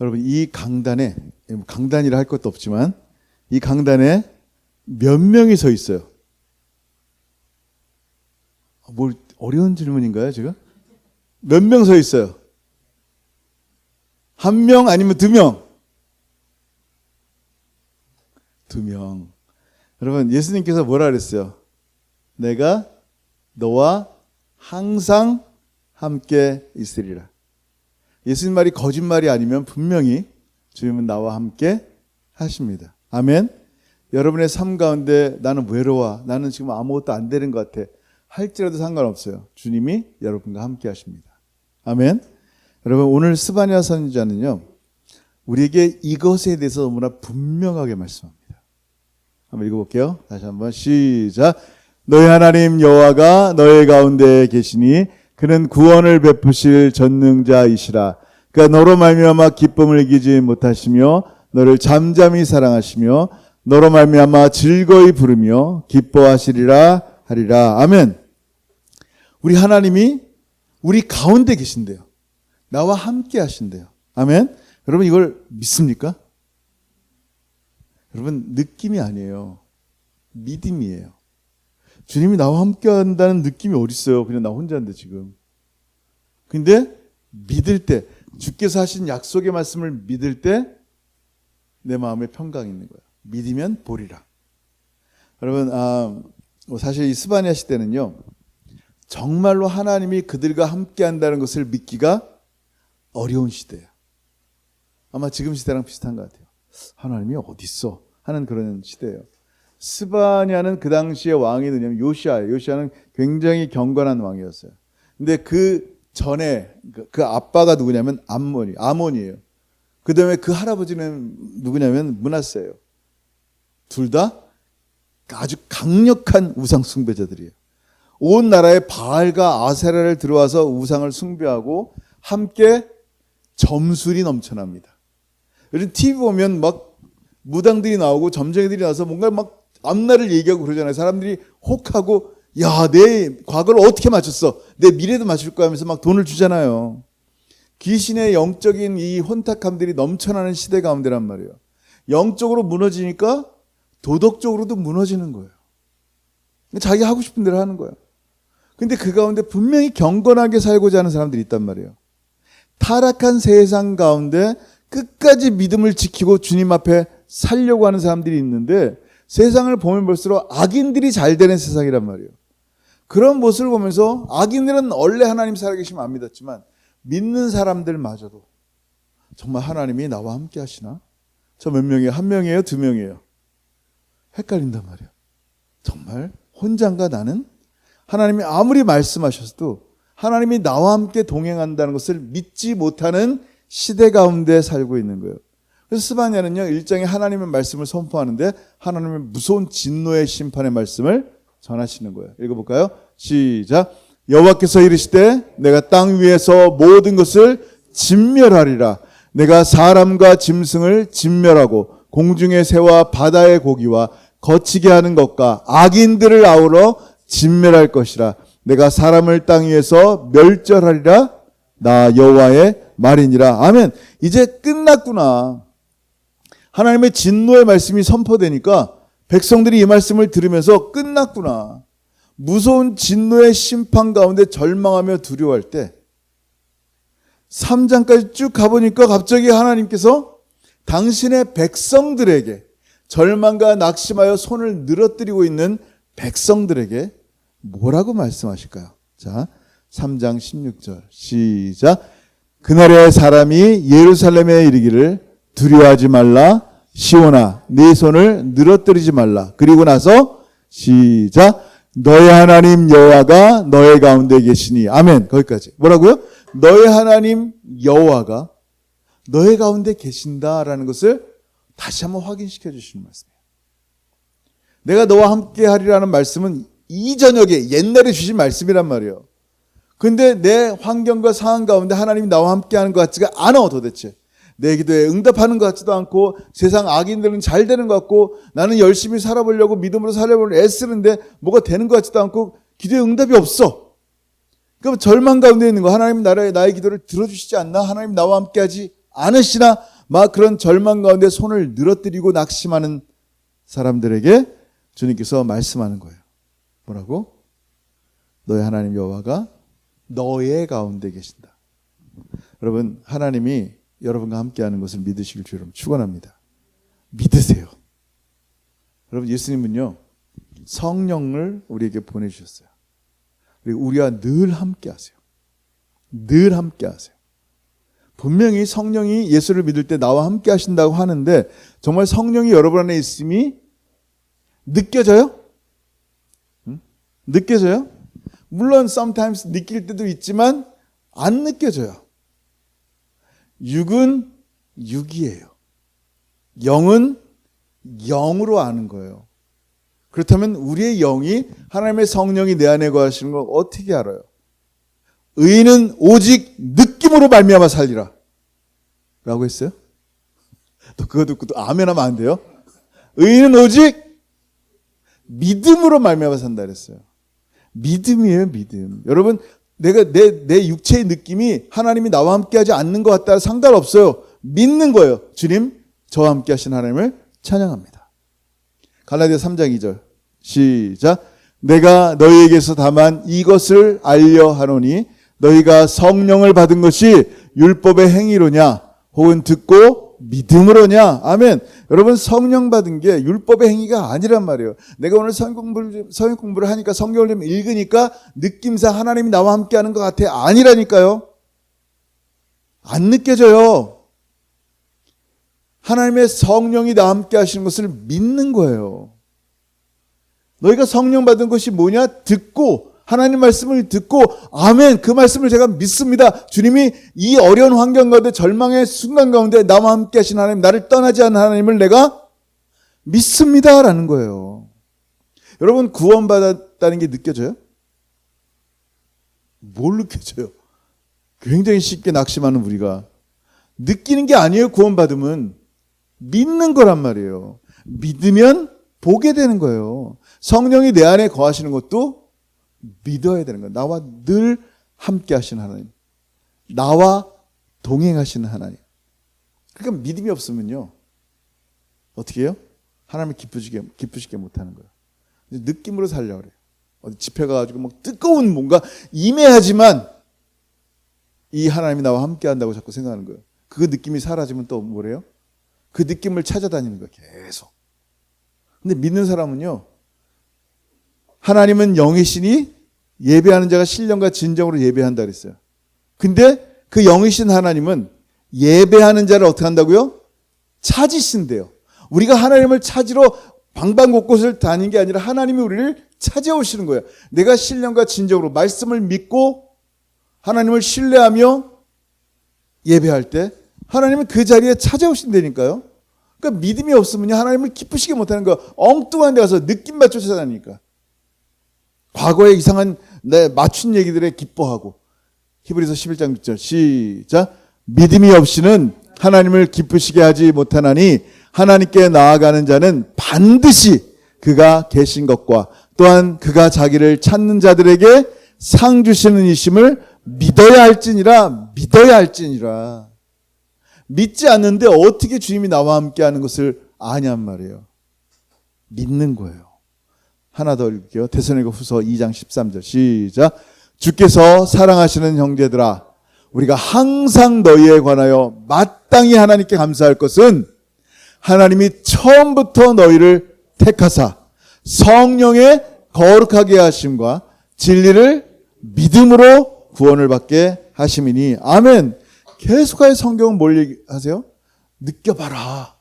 여러분, 이 강단이라 할 것도 없지만 이 강단에 몇 명이 서 있어요? 뭘 어려운 질문인가요, 지금? 몇 명 서 있어요? 한 명 아니면 두 명? 두 명. 여러분, 예수님께서 뭐라 그랬어요? 내가 너와 항상 함께 있으리라. 예수님 말이 거짓말이 아니면 분명히 주님은 나와 함께 하십니다. 아멘. 여러분의 삶 가운데 나는 외로워, 나는 지금 아무것도 안 되는 것 같아 할지라도 상관없어요. 주님이 여러분과 함께 하십니다. 아멘. 여러분, 오늘 스바냐 선지자는요, 우리에게 이것에 대해서 너무나 분명하게 말씀합니다. 한번 읽어볼게요. 다시 한번 시작. 너희 하나님 여호와가 너희 가운데 계시니 그는 구원을 베푸실 전능자이시라. 그가 너로 말미암아 기쁨을 이기지 못하시며 너를 잠잠히 사랑하시며 너로 말미암아 즐거이 부르며 기뻐하시리라 하리라. 아멘. 우리 하나님이 우리 가운데 계신대요. 나와 함께 하신대요. 아멘. 여러분, 이걸 믿습니까? 여러분, 느낌이 아니에요. 믿음이에요. 주님이 나와 함께 한다는 느낌이 어디 있어요? 그냥 나 혼자인데 지금. 근데 믿을 때, 주께서 하신 약속의 말씀을 믿을 때 내 마음에 평강이 있는 거예요. 믿으면 보리라. 여러분, 사실 이 스바냐 시대는요, 정말로 하나님이 그들과 함께 한다는 것을 믿기가 어려운 시대예요. 아마 지금 시대랑 비슷한 것 같아요. 하나님이 어디 있어? 하는 그런 시대예요. 스바냐는 그 당시에 왕이 누구냐면 요시아예요. 요시아는 굉장히 경건한 왕이었어요. 근데 그 전에 그 아빠가 누구냐면 아몬이에요. 그 다음에 그 할아버지는 누구냐면 므낫세예요. 둘 다 아주 강력한 우상 숭배자들이에요. 온 나라에 바알과 아세라를 들어와서 우상을 숭배하고 함께 점술이 넘쳐납니다. 요즘 TV 보면 막 무당들이 나오고 점쟁이들이 나와서 뭔가 막 앞날을 얘기하고 그러잖아요. 사람들이 혹하고 야, 내 과거를 어떻게 맞췄어? 내 미래도 맞출 거야 하면서 막 돈을 주잖아요. 귀신의 영적인 이 혼탁함들이 넘쳐나는 시대 가운데란 말이에요. 영적으로 무너지니까 도덕적으로도 무너지는 거예요. 자기 하고 싶은 대로 하는 거예요. 근데 그 가운데 분명히 경건하게 살고자 하는 사람들이 있단 말이에요. 타락한 세상 가운데 끝까지 믿음을 지키고 주님 앞에 살려고 하는 사람들이 있는데 세상을 보면 볼수록 악인들이 잘 되는 세상이란 말이에요. 그런 모습을 보면서 악인들은 원래 하나님 살아계시면 안 믿었지만 믿는 사람들마저도 정말 하나님이 나와 함께 하시나? 저 몇 명이에요? 한 명이에요? 두 명이에요? 헷갈린단 말이에요. 정말 혼자인가 나는? 하나님이 아무리 말씀하셔도 하나님이 나와 함께 동행한다는 것을 믿지 못하는 시대 가운데 살고 있는 거예요. 그래서 스바냐는요, 1장에 하나님의 말씀을 선포하는데 하나님의 무서운 진노의 심판의 말씀을 전하시는 거예요. 읽어볼까요? 시작. 여호와께서 이르시되 내가 땅 위에서 모든 것을 진멸하리라. 내가 사람과 짐승을 진멸하고 공중의 새와 바다의 고기와 거치게 하는 것과 악인들을 아우러 진멸할 것이라. 내가 사람을 땅 위에서 멸절하리라. 나 여호와의 말이니라. 아멘. 이제 끝났구나. 하나님의 진노의 말씀이 선포되니까 백성들이 이 말씀을 들으면서 끝났구나. 무서운 진노의 심판 가운데 절망하며 두려워할 때 3장까지 쭉 가보니까 갑자기 하나님께서 당신의 백성들에게 절망과 낙심하여 손을 늘어뜨리고 있는 백성들에게 뭐라고 말씀하실까요? 자, 3장 16절 시작. 그날에 사람이 예루살렘에 이르기를 두려워하지 말라. 시온아, 네 손을 늘어뜨리지 말라. 그리고 나서 시작. 너의 하나님 여호와가 너의 가운데 계시니. 아멘. 거기까지. 뭐라고요? 너의 하나님 여호와가 너의 가운데 계신다라는 것을 다시 한번 확인시켜 주시는 말씀이에요. 내가 너와 함께 하리라는 말씀은 이 저녁에 옛날에 주신 말씀이란 말이에요. 근데 내 환경과 상황 가운데 하나님이 나와 함께 하는 것 같지가 않아. 도대체 내 기도에 응답하는 것 같지도 않고 세상 악인들은 잘 되는 것 같고 나는 열심히 살아보려고 믿음으로 살아보려고 애쓰는데 뭐가 되는 것 같지도 않고 기도에 응답이 없어. 그럼 절망 가운데 있는 거. 하나님 나의 기도를 들어주시지 않나? 하나님 나와 함께 하지 않으시나 막 그런 절망 가운데 손을 늘어뜨리고 낙심하는 사람들에게 주님께서 말씀하는 거예요. 뭐라고? 너의 하나님 여호와가 너의 가운데 계신다. 여러분, 하나님이 여러분과 함께하는 것을 믿으시길 주 여러분 축원합니다. 믿으세요. 여러분, 예수님은요 성령을 우리에게 보내주셨어요. 그리고 우리와 늘 함께하세요. 늘 함께하세요. 분명히 성령이 예수를 믿을 때 나와 함께하신다고 하는데 정말 성령이 여러분 안에 있음이 느껴져요? 느껴져요? 물론 sometimes 느낄 때도 있지만 안 느껴져요. 육은 육이에요. 영은 영으로 아는 거예요. 그렇다면 우리의 영이 하나님의 성령이 내 안에 거하시는 걸 어떻게 알아요? 의인은 오직 느낌으로 말미암아 살리라 라고 했어요. 또 그거 듣고 또 아멘 하면 안 돼요. 의인은 오직 믿음으로 말미암아 산다 그랬어요. 믿음이에요, 믿음. 여러분, 내가 내 육체의 느낌이 하나님이 나와 함께하지 않는 것 같다 상관없어요. 믿는 거예요. 주님, 저와 함께하신 하나님을 찬양합니다. 갈라디아 3장 2절 시작. 내가 너희에게서 다만 이것을 알려 하노니 너희가 성령을 받은 것이 율법의 행위로냐 혹은 듣고 믿음으로냐. 아멘. 여러분, 성령 받은 게 율법의 행위가 아니란 말이에요. 내가 오늘 성경 공부를 하니까 성경을 좀 읽으니까 느낌상 하나님이 나와 함께하는 것 같아. 아니라니까요. 안 느껴져요. 하나님의 성령이 나와 함께 하시는 것을 믿는 거예요. 너희가 성령 받은 것이 뭐냐? 듣고 하나님 말씀을 듣고 아멘, 그 말씀을 제가 믿습니다. 주님이 이 어려운 환경 가운데 절망의 순간 가운데 나와 함께 하신 하나님, 나를 떠나지 않는 하나님을 내가 믿습니다라는 거예요. 여러분, 구원받았다는 게 느껴져요? 뭘 느껴져요? 굉장히 쉽게 낙심하는 우리가. 느끼는 게 아니에요. 구원받으면 믿는 거란 말이에요. 믿으면 보게 되는 거예요. 성령이 내 안에 거하시는 것도 믿어야 되는 거예요. 나와 늘 함께 하시는 하나님, 나와 동행하시는 하나님. 그러니까 믿음이 없으면요 어떻게 해요? 하나님을 기쁘시게 못하는 거예요. 느낌으로 살려고 그래요. 어디 집회 가가지고 막 뜨거운 뭔가 임해야지만 이 하나님이 나와 함께 한다고 자꾸 생각하는 거예요. 그 느낌이 사라지면 또 뭐래요? 그 느낌을 찾아다니는 거예요. 계속. 근데 믿는 사람은요, 하나님은 영이시니 예배하는 자가 신령과 진정으로 예배한다 그랬어요. 근데 그 영이신 하나님은 예배하는 자를 어떻게 한다고요? 찾으신대요. 우리가 하나님을 찾으러 방방곳곳을 다니는 게 아니라 하나님이 우리를 찾아오시는 거예요. 내가 신령과 진정으로 말씀을 믿고 하나님을 신뢰하며 예배할 때 하나님은 그 자리에 찾아오신다니까요. 그러니까 믿음이 없으면 하나님을 기쁘시게 못하는 거. 엉뚱한 데 가서 느낌 맞춰 찾아다니니까. 과거에 이상한 맞춘 얘기들에 기뻐하고. 히브리서 11장 6절 시작. 믿음이 없이는 하나님을 기쁘시게 하지 못하나니 하나님께 나아가는 자는 반드시 그가 계신 것과 또한 그가 자기를 찾는 자들에게 상 주시는 이심을 믿어야 할지니라. 믿어야 할지니라. 믿지 않는데 어떻게 주님이 나와 함께 하는 것을 아냔 말이에요. 믿는 거예요. 하나 더 읽을게요. 데살로니가 후서 2장 13절 시작. 주께서 사랑하시는 형제들아, 우리가 항상 너희에 관하여 마땅히 하나님께 감사할 것은 하나님이 처음부터 너희를 택하사 성령의 거룩하게 하심과 진리를 믿음으로 구원을 받게 하심이니. 아멘. 계속하여 성경은 뭘 얘기하세요? 느껴봐라.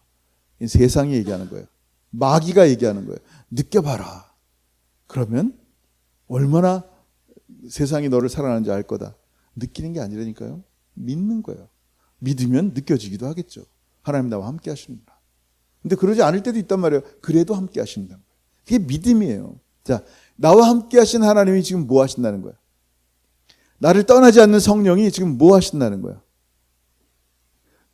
세상이 얘기하는 거예요. 마귀가 얘기하는 거예요. 느껴봐라. 그러면 얼마나 세상이 너를 사랑하는지 알 거다. 느끼는 게 아니라니까요. 믿는 거예요. 믿으면 느껴지기도 하겠죠. 하나님 나와 함께 하십니다. 근데 그러지 않을 때도 있단 말이에요. 그래도 함께 하신다는 거예요. 그게 믿음이에요. 자, 나와 함께 하신 하나님이 지금 뭐 하신다는 거예요? 나를 떠나지 않는 성령이 지금 뭐 하신다는 거예요?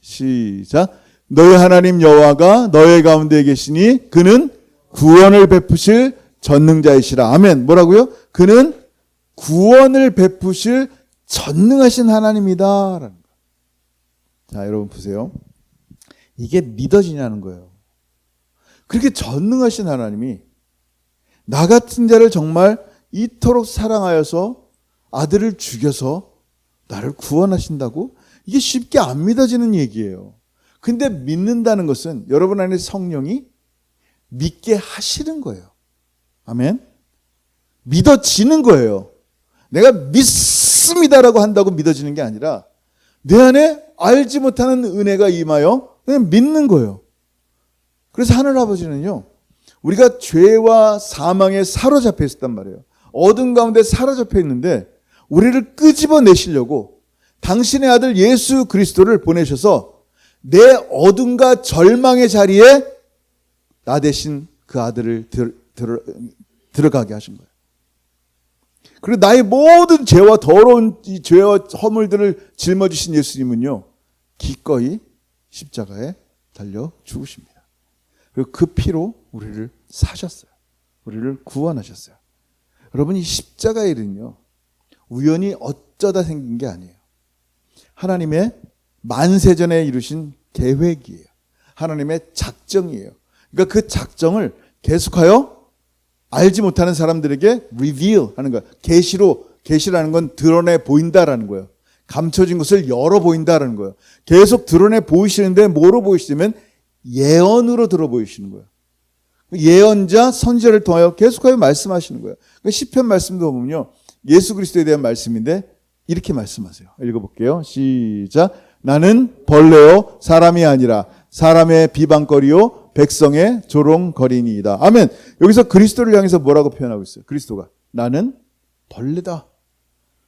시작. 너희 하나님 여호와가 너희 가운데 계시니 그는 구원을 베푸실 전능자이시라. 아멘. 뭐라고요? 그는 구원을 베푸실 전능하신 하나님이다. 라는 거예요. 자, 여러분 보세요. 이게 믿어지냐는 거예요. 그렇게 전능하신 하나님이 나 같은 자를 정말 이토록 사랑하여서 아들을 죽여서 나를 구원하신다고? 이게 쉽게 안 믿어지는 얘기예요. 근데 믿는다는 것은 여러분 안에 성령이 믿게 하시는 거예요. 아멘? 믿어지는 거예요. 내가 믿습니다라고 한다고 믿어지는 게 아니라 내 안에 알지 못하는 은혜가 임하여 그냥 믿는 거예요. 그래서 하늘아버지는요, 우리가 죄와 사망에 사로잡혀 있었단 말이에요. 어둠 가운데 사로잡혀 있는데 우리를 끄집어내시려고 당신의 아들 예수 그리스도를 보내셔서 내 어둠과 절망의 자리에 나 대신 그 아들을 들어가게 하신 거예요. 그리고 나의 모든 죄와 더러운 이 죄와 허물들을 짊어지신 예수님은요, 기꺼이 십자가에 달려 죽으십니다. 그리고 그 피로 우리를 사셨어요. 우리를 구원하셨어요. 여러분, 이 십자가의 일은요, 우연히 어쩌다 생긴 게 아니에요. 하나님의 만세전에 이루신 계획이에요. 하나님의 작정이에요. 그러니까 그 작정을 계속하여 알지 못하는 사람들에게 reveal 하는 거예요. 계시라는 건 드러내 보인다라는 거예요. 감춰진 것을 열어 보인다라는 거예요. 계속 드러내 보이시는데 뭐로 보이시냐면 예언으로 들어 보이시는 거예요. 예언자, 선지자를 통하여 계속하여 말씀하시는 거예요. 시편 말씀도 보면요, 예수 그리스도에 대한 말씀인데 이렇게 말씀하세요. 읽어볼게요. 시작. 나는 벌레요 사람이 아니라 사람의 비방거리요 백성의 조롱거리니이다. 아멘. 여기서 그리스도를 향해서 뭐라고 표현하고 있어요? 그리스도가 나는 벌레다.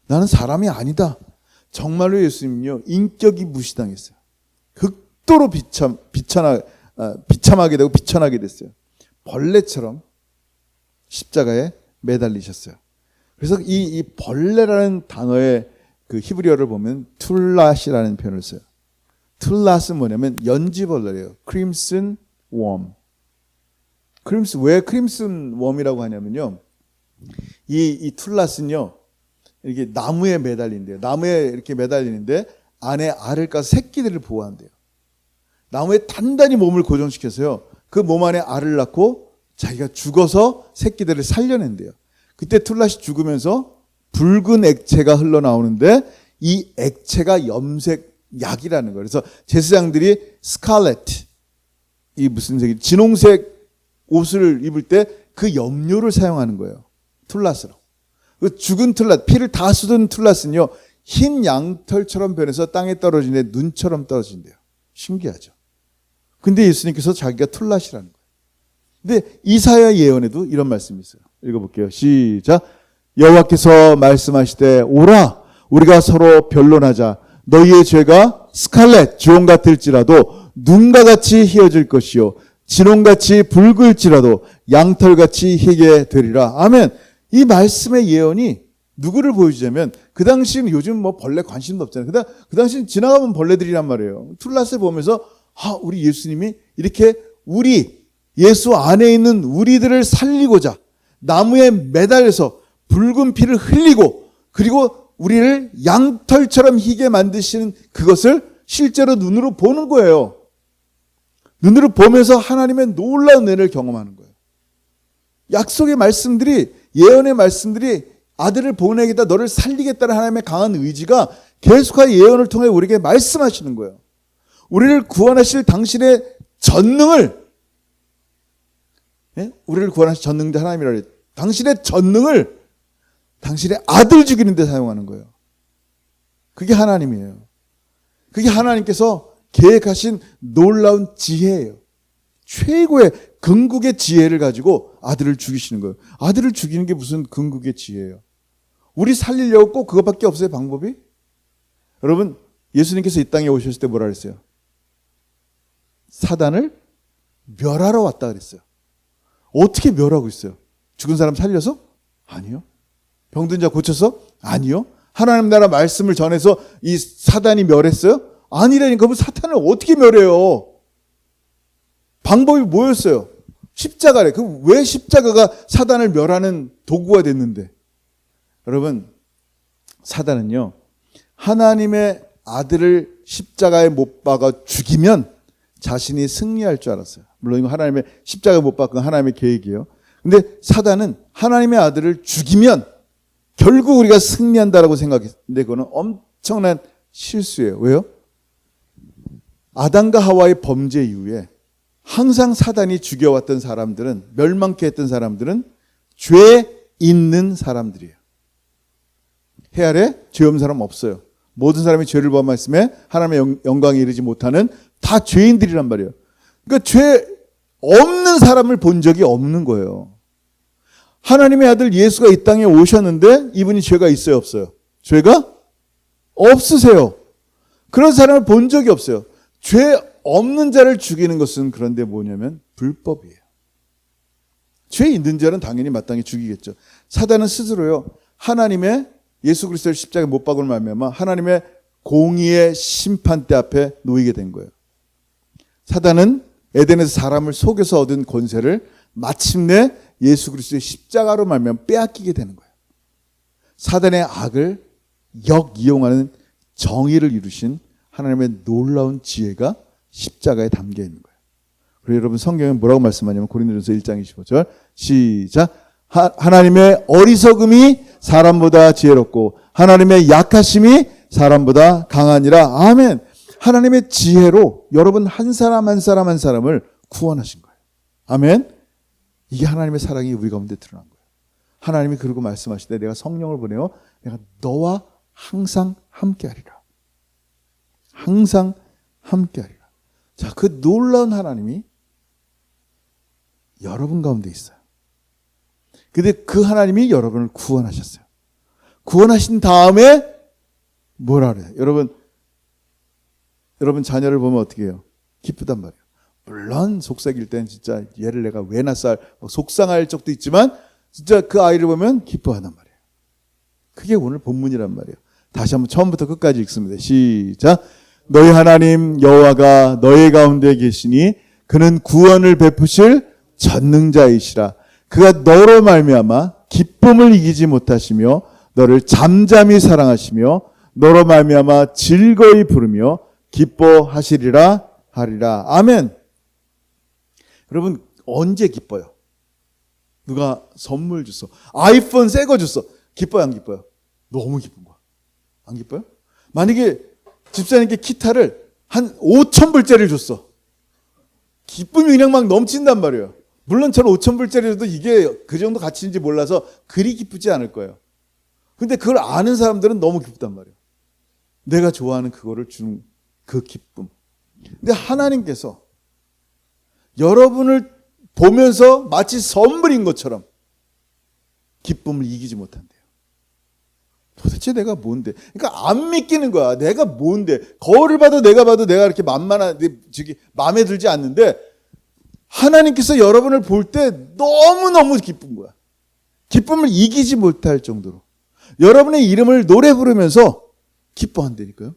나는 사람이 아니다. 정말로 예수님은요, 인격이 무시당했어요. 극도로 비참하게 되고 비천하게 됐어요. 벌레처럼 십자가에 매달리셨어요. 그래서 이 벌레라는 단어의 그 히브리어를 보면 툴랏이라는 표현을 써요. 툴랏은 뭐냐면 연지벌레예요. 크림슨 웜. 왜 크림슨 웜이라고 하냐면요, 이 툴랏은요, 이렇게 나무에 매달린대요. 나무에 이렇게 매달리는데 안에 알을 까서 새끼들을 보호한대요. 나무에 단단히 몸을 고정시켜서요, 그 몸 안에 알을 낳고 자기가 죽어서 새끼들을 살려낸대요. 그때 툴랏이 죽으면서 붉은 액체가 흘러나오는데 이 액체가 염색 약이라는 거예요. 그래서 제사장들이 스칼렛, 이 무슨 색이 진홍색 옷을 입을 때 그 염료를 사용하는 거예요. 툴랏으로. 그 죽은 툴랏, 피를 다 쏟은 툴랏은요, 흰 양털처럼 변해서 땅에 떨어지는데 눈처럼 떨어진대요. 신기하죠. 근데 예수님께서 자기가 툴랏이라는 거예요. 근데 이사야 예언에도 이런 말씀이 있어요. 읽어볼게요. 시작. 여호와께서 말씀하시되 오라 우리가 서로 변론하자. 너희의 죄가 스칼렛 주홍 같을지라도 눈과 같이 희어질 것이요 진홍같이 붉을지라도 양털같이 희게 되리라. 아멘. 이 말씀의 예언이 누구를 보여주자면, 그 당시는 요즘 뭐 벌레 관심도 없잖아요. 그 당시는 지나가면 벌레들이란 말이에요. 툴랏을 보면서 우리 예수님이 이렇게 우리 예수 안에 있는 우리들을 살리고자 나무에 매달려서 붉은 피를 흘리고 그리고 우리를 양털처럼 희게 만드시는 그것을 실제로 눈으로 보는 거예요. 눈으로 보면서 하나님의 놀라운 은혜를 경험하는 거예요. 약속의 말씀들이, 예언의 말씀들이 아들을 보내겠다, 너를 살리겠다는 하나님의 강한 의지가 계속하여 예언을 통해 우리에게 말씀하시는 거예요. 우리를 구원하실 당신의 전능을, 우리를 구원하실 전능자 하나님이라 그래요. 당신의 전능을 당신의 아들 죽이는 데 사용하는 거예요. 그게 하나님이에요. 그게 하나님께서 계획하신 놀라운 지혜예요. 최고의 궁극의 지혜를 가지고 아들을 죽이시는 거예요. 아들을 죽이는 게 무슨 궁극의 지혜예요. 우리 살리려고 꼭 그것밖에 없어요, 방법이? 여러분, 예수님께서 이 땅에 오셨을 때 뭐라 그랬어요? 사단을 멸하러 왔다 그랬어요. 어떻게 멸하고 있어요? 죽은 사람 살려서? 아니요. 병든 자 고쳐서? 아니요. 하나님 나라 말씀을 전해서 이 사단이 멸했어요? 아니라니까. 그럼 사탄을 어떻게 멸해요? 방법이 뭐였어요? 십자가래. 그럼 왜 십자가가 사단을 멸하는 도구가 됐는데? 여러분, 사단은요, 하나님의 아들을 십자가에 못 박아 죽이면 자신이 승리할 줄 알았어요. 물론 이거 하나님의 십자가에 못 박은 하나님의 계획이에요. 근데 사단은 하나님의 아들을 죽이면 결국 우리가 승리한다라고 생각했는데 그거는 엄청난 실수예요. 왜요? 아담과 하와의 범죄 이후에 항상 사단이 죽여왔던 사람들은, 멸망케 했던 사람들은 죄 있는 사람들이에요. 해 아래 죄 없는 사람 없어요. 모든 사람이 죄를 범했음에 하나님의 영광에 이르지 못하는 다 죄인들이란 말이에요. 그러니까 죄 없는 사람을 본 적이 없는 거예요. 하나님의 아들 예수가 이 땅에 오셨는데 이분이 죄가 있어요, 없어요? 죄가 없으세요. 그런 사람을 본 적이 없어요. 죄 없는 자를 죽이는 것은 그런데 뭐냐면 불법이에요. 죄 있는 자는 당연히 마땅히 죽이겠죠. 사단은 스스로요, 하나님의 예수 그리스도를 십자가에 못 박음으로 말미암아 하나님의 공의의 심판대 앞에 놓이게 된 거예요. 사단은 에덴에서 사람을 속여서 얻은 권세를 마침내 예수 그리스도의 십자가로 말미암아 빼앗기게 되는 거예요. 사단의 악을 역이용하는 정의를 이루신 하나님의 놀라운 지혜가 십자가에 담겨 있는 거예요. 그리고 여러분 성경에 뭐라고 말씀하냐면 고린도전서 1장 25절 시작. 하나님의 어리석음이 사람보다 지혜롭고 하나님의 약하심이 사람보다 강하니라. 아멘. 하나님의 지혜로 여러분 한 사람 한 사람 한 사람을 구원하신 거예요. 아멘. 이게 하나님의 사랑이 우리 가운데 드러난 거예요. 하나님이 그러고 말씀하시되 내가 성령을 보내어 내가 너와 항상 함께하리라. 항상 함께하리라. 자, 그 놀라운 하나님이 여러분 가운데 있어요. 근데 그 하나님이 여러분을 구원하셨어요. 구원하신 다음에 뭐라 그래요? 여러분 자녀를 보면 어떻게 해요? 기쁘단 말이에요. 물론 속삭일 때는 진짜 얘를 내가 왜 낳았어 속상할 적도 있지만 진짜 그 아이를 보면 기뻐하단 말이에요. 그게 오늘 본문이란 말이에요. 다시 한번 처음부터 끝까지 읽습니다. 시작. 너희 하나님 여호와가 너희 가운데 계시니 그는 구원을 베푸실 전능자이시라. 그가 너로 말미암아 기쁨을 이기지 못하시며 너를 잠잠히 사랑하시며 너로 말미암아 즐거이 부르며 기뻐하시리라 하리라. 아멘. 여러분 언제 기뻐요? 누가 선물 줬어. 아이폰 새 거 줬어. 기뻐요, 안 기뻐요? 너무 기쁜 거야. 안 기뻐요? 만약에 집사님께 기타를 한 5,000불짜리를 줬어. 기쁨이 그냥 막 넘친단 말이에요. 물론 저는 5,000불짜리라도 이게 그 정도 가치인지 몰라서 그리 기쁘지 않을 거예요. 근데 그걸 아는 사람들은 너무 기쁘단 말이에요. 내가 좋아하는 그거를 주는 그 기쁨. 근데 하나님께서 여러분을 보면서 마치 선물인 것처럼 기쁨을 이기지 못한대요. 도대체 내가 뭔데? 그러니까 안 믿기는 거야. 내가 뭔데? 거울을 봐도 내가 이렇게 마음에 들지 않는데 하나님께서 여러분을 볼 때 너무너무 기쁜 거야. 기쁨을 이기지 못할 정도로. 여러분의 이름을 노래 부르면서 기뻐한다니까요.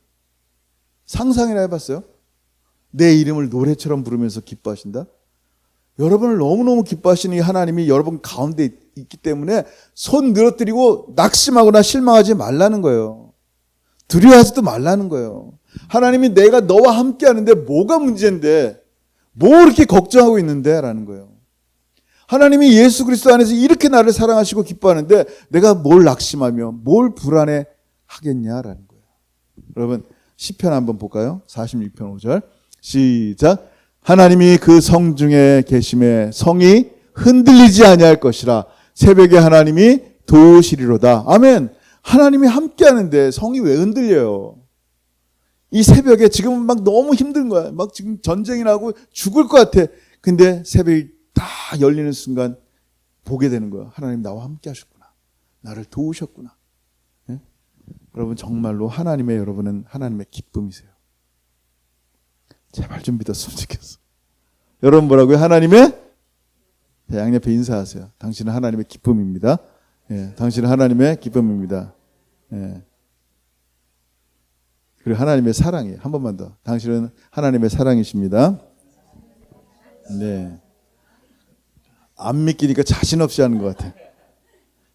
상상이나 해봤어요? 내 이름을 노래처럼 부르면서 기뻐하신다? 여러분을 너무너무 기뻐하시는 이 하나님이 여러분 가운데 있기 때문에 손 늘어뜨리고 낙심하거나 실망하지 말라는 거예요. 두려워하지도 말라는 거예요. 하나님이 내가 너와 함께 하는데 뭐가 문제인데 뭐 이렇게 걱정하고 있는데 라는 거예요. 하나님이 예수 그리스도 안에서 이렇게 나를 사랑하시고 기뻐하는데 내가 뭘 낙심하며 뭘 불안해 하겠냐라는 거예요. 여러분 시편 한번 볼까요? 46편 5절 시작. 하나님이 그 성중에 계심에 성이 흔들리지 아니할 것이라. 새벽에 하나님이 도우시리로다. 아멘. 하나님이 함께 하는데 성이 왜 흔들려요? 이 새벽에 지금 막 너무 힘든 거야. 막 지금 전쟁이 나고 죽을 것 같아. 근데 새벽이 다 열리는 순간 보게 되는 거야. 하나님 나와 함께 하셨구나. 나를 도우셨구나. 네? 여러분 정말로 여러분은 하나님의 기쁨이세요. 제발 좀 믿었으면 좋겠어. 여러분 뭐라고요? 하나님의 양옆에 인사하세요. 당신은 하나님의 기쁨입니다. 예, 당신은 하나님의 기쁨입니다. 예. 그리고 하나님의 사랑이에요. 한 번만 더. 당신은 하나님의 사랑이십니다. 네. 안 믿기니까 자신 없이 하는 것 같아요.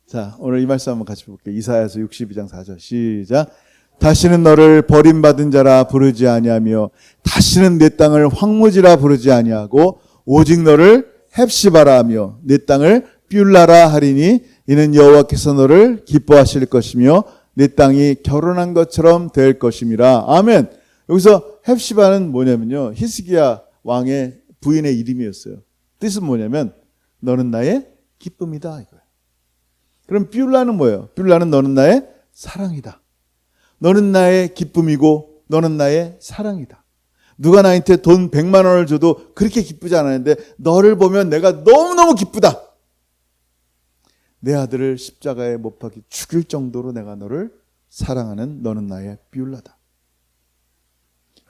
자, 오늘 이 말씀 한번 같이 볼게요. 이사야서 62장 4절 시작. 다시는 너를 버림받은 자라 부르지 아니하며 다시는 내 땅을 황무지라 부르지 아니하고 오직 너를 헵시바라 하며 내 땅을 뷸라라 하리니 이는 여호와께서 너를 기뻐하실 것이며 내 땅이 결혼한 것처럼 될 것임이라. 아멘. 여기서 헵시바는 뭐냐면요, 히스기야 왕의 부인의 이름이었어요. 뜻은 뭐냐면 너는 나의 기쁨이다 이거예요. 그럼 뷸라는 뭐예요? 뷸라는 너는 나의 사랑이다. 너는 나의 기쁨이고 너는 나의 사랑이다. 누가 나한테 돈 100만 원을 줘도 그렇게 기쁘지 않았는데 너를 보면 내가 너무너무 기쁘다. 내 아들을 십자가에 못 박혀 죽일 정도로 내가 너를 사랑하는 너는 나의 뷸라다.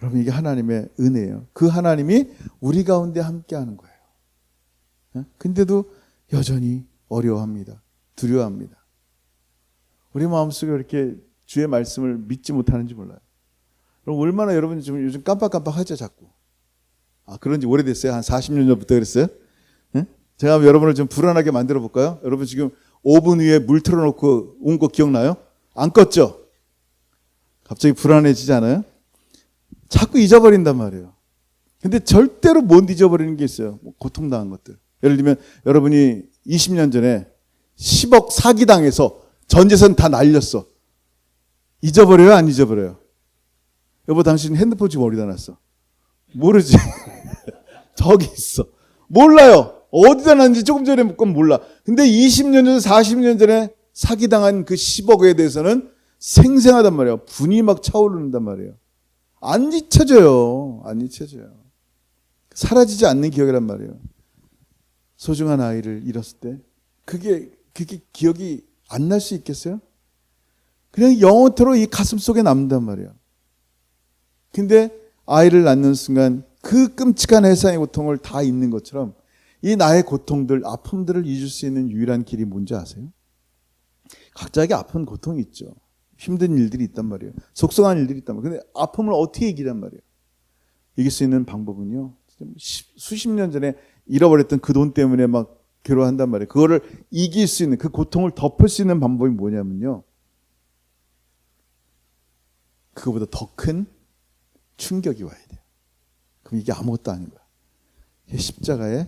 여러분, 이게 하나님의 은혜예요. 그 하나님이 우리 가운데 함께하는 거예요. 근데도 여전히 어려워합니다. 두려워합니다. 우리 마음속에 이렇게 주의 말씀을 믿지 못하는지 몰라요. 그럼 얼마나 여러분 좀 요즘 깜빡깜빡하죠, 자꾸. 그런 지 오래됐어요. 한 40년 전부터 그랬어요. 제가 여러분을 좀 불안하게 만들어 볼까요? 여러분 지금 오븐 위에 물 틀어놓고 온 거 기억나요? 안 껐죠? 갑자기 불안해지지 않아요? 자꾸 잊어버린단 말이에요. 근데 절대로 못 잊어버리는 게 있어요. 고통당한 것들. 예를 들면 여러분이 20년 전에 10억 사기당해서 전 재산 다 날렸어. 잊어버려요? 안 잊어버려요? 여보, 당신 핸드폰 지금 어디다 놨어? 모르지. 저기 있어. 몰라요. 어디다 놨는지 조금 전에 건 몰라. 근데 20년 전, 40년 전에 사기당한 그 10억에 대해서는 생생하단 말이에요. 분이 막 차오르는단 말이에요. 안 잊혀져요. 안 잊혀져요. 사라지지 않는 기억이란 말이에요. 소중한 아이를 잃었을 때 그게 기억이 안 날 수 있겠어요? 그냥 영원토록 이 가슴 속에 남는단 말이에요. 근데 아이를 낳는 순간 그 끔찍한 해상의 고통을 다 잊는 것처럼 이 나의 고통들, 아픔들을 잊을 수 있는 유일한 길이 뭔지 아세요? 각자에게 아픈 고통이 있죠. 힘든 일들이 있단 말이에요. 속상한 일들이 있단 말이에요. 근데 아픔을 어떻게 이기란 말이에요? 이길 수 있는 방법은요, 수십 년 전에 잃어버렸던 그 돈 때문에 막 괴로워한단 말이에요. 그거를 이길 수 있는, 그 고통을 덮을 수 있는 방법이 뭐냐면요, 그거보다 더 큰 충격이 와야 돼요. 그럼 이게 아무것도 아닌 거야. 이게 십자가의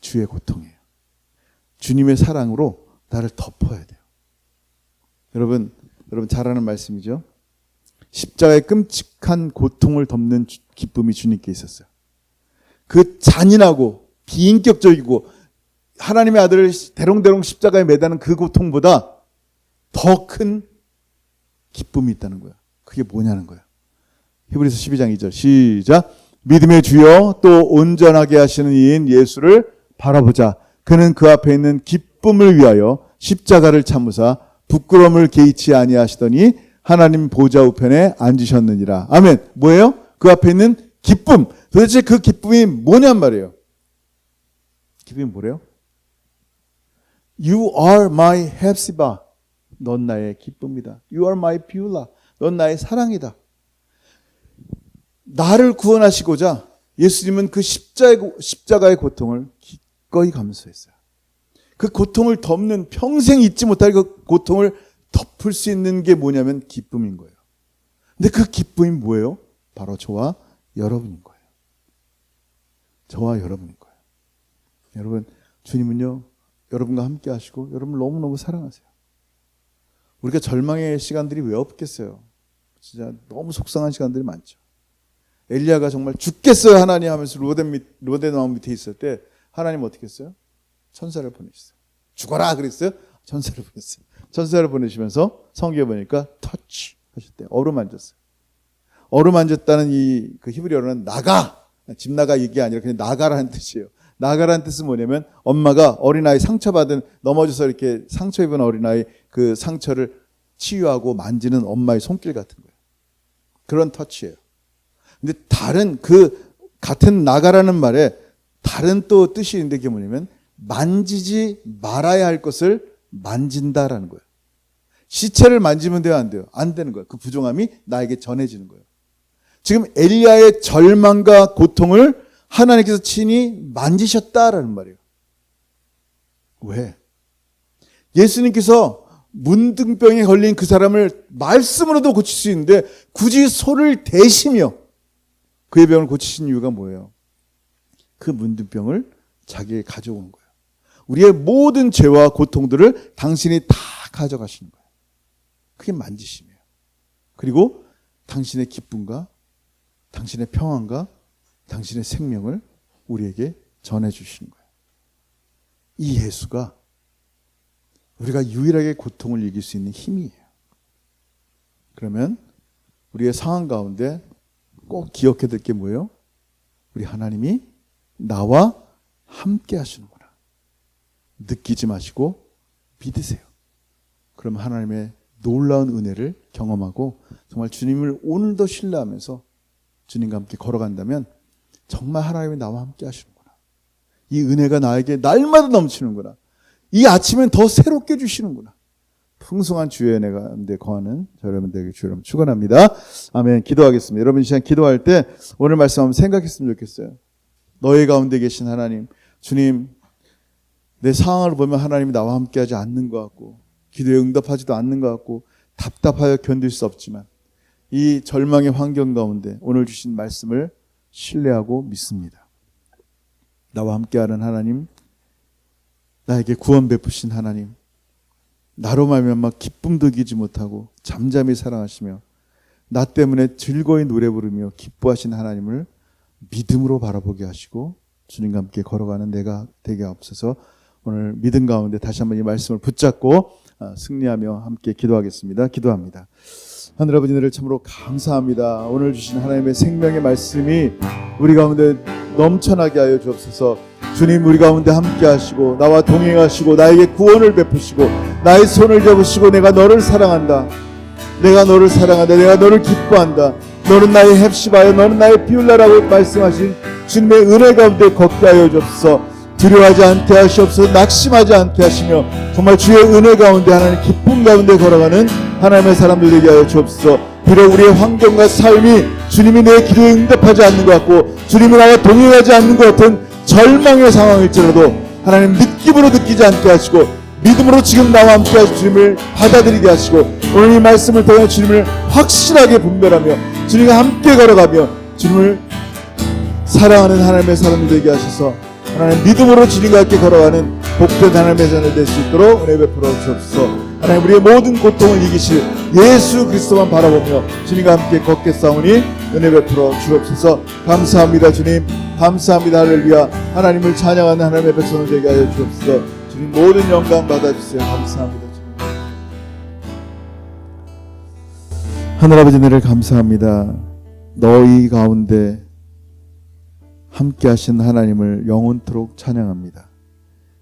주의 고통이에요. 주님의 사랑으로 나를 덮어야 돼요. 여러분 잘 아는 말씀이죠. 십자가의 끔찍한 고통을 덮는 기쁨이 주님께 있었어요. 그 잔인하고 비인격적이고 하나님의 아들을 대롱대롱 십자가에 매다는 그 고통보다 더 큰 기쁨이 있다는 거야. 그게 뭐냐는 거야. 히브리서 12장 2절 시작. 믿음의 주여 또 온전하게 하시는 이인 예수를 바라보자. 그는 그 앞에 있는 기쁨을 위하여 십자가를 참으사 부끄러움을 개의치 아니하시더니 하나님 보좌 우편에 앉으셨느니라. 아멘. 뭐예요? 그 앞에 있는 기쁨. 도대체 그 기쁨이 뭐냔 말이에요. 기쁨이 뭐래요? You are my 헵시바. 넌 나의 기쁨이다. You are my 뷸라. 넌 나의 사랑이다. 나를 구원하시고자 예수님은 그 십자가의 고통을 기꺼이 감수했어요. 그 고통을 덮는, 평생 잊지 못할 그 고통을 덮을 수 있는 게 뭐냐면 기쁨인 거예요. 근데 그 기쁨이 뭐예요? 바로 저와 여러분인 거예요. 저와 여러분인 거예요. 여러분, 주님은요, 여러분과 함께 하시고 여러분을 너무너무 사랑하세요. 우리가 절망의 시간들이 왜 없겠어요? 진짜 너무 속상한 시간들이 많죠. 엘리야가 정말 죽겠어요 하나님 하면서 로데나무 밑에 있을 때 하나님 어떻게 했어요? 천사를 보내셨어요. 죽어라 그랬어요? 천사를 보냈어요. 천사를 보내시면서 성경에 보니까 터치 하셨대요. 어루만졌어요. 어루만졌다는 그 히브리어로는 나가, 집 나가 이게 아니라 그냥 나가라는 뜻이에요. 나가라는 뜻은 뭐냐면 엄마가 어린아이 상처받은, 넘어져서 이렇게 상처 입은 어린아이 그 상처를 치유하고 만지는 엄마의 손길 같은 거예요. 그런 터치예요. 근데 다른 같은 나가라는 말에 다른 또 뜻이 있는데 그게 뭐냐면 만지지 말아야 할 것을 만진다라는 거예요. 시체를 만지면 돼요, 안 돼요? 안 되는 거예요. 그 부정함이 나에게 전해지는 거예요. 지금 엘리야의 절망과 고통을 하나님께서 친히 만지셨다라는 말이에요. 왜? 예수님께서 문둥병에 걸린 그 사람을 말씀으로도 고칠 수 있는데 굳이 소를 대시며 그의 병을 고치신 이유가 뭐예요? 그 문둥병을 자기에게 가져오는 거예요. 우리의 모든 죄와 고통들을 당신이 다 가져가시는 거예요. 그게 만지심이에요. 그리고 당신의 기쁨과 당신의 평안과 당신의 생명을 우리에게 전해주시는 거예요. 이 예수가 우리가 유일하게 고통을 이길 수 있는 힘이에요. 그러면 우리의 상황 가운데 꼭 기억해야 될 게 뭐예요? 우리 하나님이 나와 함께 하시는구나. 느끼지 마시고 믿으세요. 그럼 하나님의 놀라운 은혜를 경험하고 정말 주님을 오늘도 신뢰하면서 주님과 함께 걸어간다면 정말 하나님이 나와 함께 하시는구나. 이 은혜가 나에게 날마다 넘치는구나. 이 아침엔 더 새롭게 주시는구나. 풍성한 주의 은혜 가운데 거하는 저 여러분들에게 주 여러분 축원합니다. 아멘. 기도하겠습니다. 여러분 이 시간 기도할 때 오늘 말씀 한번 생각했으면 좋겠어요. 너희 가운데 계신 하나님, 주님, 내 상황을 보면 하나님이 나와 함께하지 않는 것 같고 기도에 응답하지도 않는 것 같고 답답하여 견딜 수 없지만 이 절망의 환경 가운데 오늘 주신 말씀을 신뢰하고 믿습니다. 나와 함께하는 하나님, 나에게 구원 베푸신 하나님, 나로 말미암아 기쁨도 이기지 못하고 잠잠히 사랑하시며 나 때문에 즐거이 노래 부르며 기뻐하신 하나님을 믿음으로 바라보게 하시고 주님과 함께 걸어가는 내가 되게 없어서 오늘 믿음 가운데 다시 한번 이 말씀을 붙잡고 승리하며 함께 기도하겠습니다. 기도합니다. 하늘 아버지 은혜를 참으로 감사합니다. 오늘 주신 하나님의 생명의 말씀이 우리 가운데 넘쳐나게 하여 주옵소서. 주님 우리 가운데 함께 하시고 나와 동행하시고 나에게 구원을 베푸시고 나의 손을 잡으시고 내가 너를 사랑한다. 내가 너를 사랑한다. 내가 너를 기뻐한다. 너는 나의 헵시바여 너는 나의 비울라라고 말씀하신 주님의 은혜 가운데 걷게 하여 주옵소서. 두려워하지 않게 하시옵소서. 낙심하지 않게 하시며 정말 주의 은혜 가운데 하나님 기쁨 가운데 걸어가는 하나님의 사람들 되게 하여 주옵소서. 비록 우리의 환경과 삶이 주님이 내 기도에 응답하지 않는 것 같고 주님이 나와 동행하지 않는 것 같은 절망의 상황일지라도 하나님 느낌으로 느끼지 않게 하시고 믿음으로 지금 나와 함께 하시고 주님을 받아들이게 하시고 오늘 이 말씀을 통해 주님을 확실하게 분별하며 주님과 함께 걸어가며 주님을 사랑하는 하나님의 사람들 되게 하셔서 하나님 믿음으로 주님과 함께 걸어가는 복된 하나님의 자녀 될 수 있도록 은혜 베풀어 주옵소서. 하나님 우리의 모든 고통을 이기실 예수 그리스도만 바라보며 주님과 함께 걷겠사오니 은혜 베풀어 주옵소서. 감사합니다 주님. 감사합니다. 할렐루야. 하나님을 찬양하는 하나님의 백성을 되게 하여 주옵소서. 주님 모든 영광 받아주세요. 감사합니다 주님. 하늘아버지 은혜를 감사합니다. 너희 가운데 함께 하신 하나님을 영원토록 찬양합니다.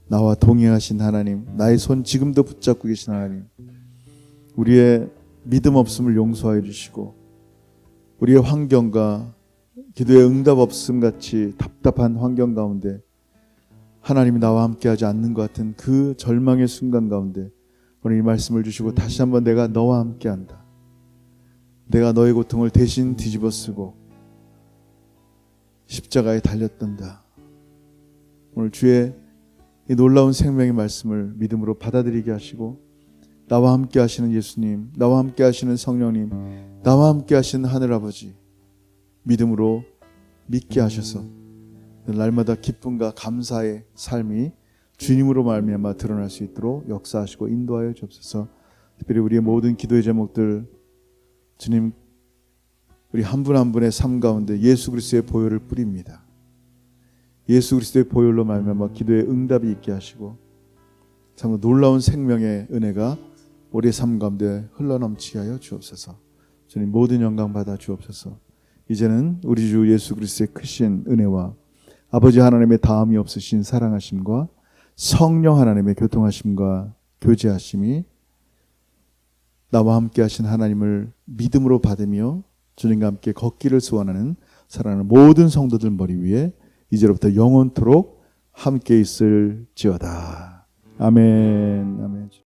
나와 동행하신 하나님, 나의 손 지금도 붙잡고 계신 하나님, 우리의 믿음 없음을 용서하여 주시고 우리의 환경과 기도의 응답 없음 같이 답답한 환경 가운데 하나님이 나와 함께하지 않는 것 같은 그 절망의 순간 가운데 오늘 이 말씀을 주시고 다시 한번 내가 너와 함께한다. 내가 너의 고통을 대신 뒤집어 쓰고 십자가에 달렸단다. 오늘 주의 이 놀라운 생명의 말씀을 믿음으로 받아들이게 하시고 나와 함께 하시는 예수님, 나와 함께 하시는 성령님, 나와 함께 하시는 하늘아버지 믿음으로 믿게 하셔서 날마다 기쁨과 감사의 삶이 주님으로 말미암아 드러날 수 있도록 역사하시고 인도하여 주옵소서. 특별히 우리의 모든 기도의 제목들 주님 우리 한 분 한 분의 삶 가운데 예수 그리스도의 보혈을 뿌립니다. 예수 그리스도의 보혈로 말미암아 기도의 응답이 있게 하시고 참 놀라운 생명의 은혜가 우리의 삶 가운데 흘러넘치게 하여 주옵소서. 주님 모든 영광 받아 주옵소서. 이제는 우리 주 예수 그리스도의 크신 은혜와 아버지 하나님의 다함이 없으신 사랑하심과 성령 하나님의 교통하심과 교제하심이 나와 함께 하신 하나님을 믿음으로 받으며 주님과 함께 걷기를 소원하는 사랑하는 모든 성도들 머리 위에 이제로부터 영원토록 함께 있을지어다. 아멘. 아멘.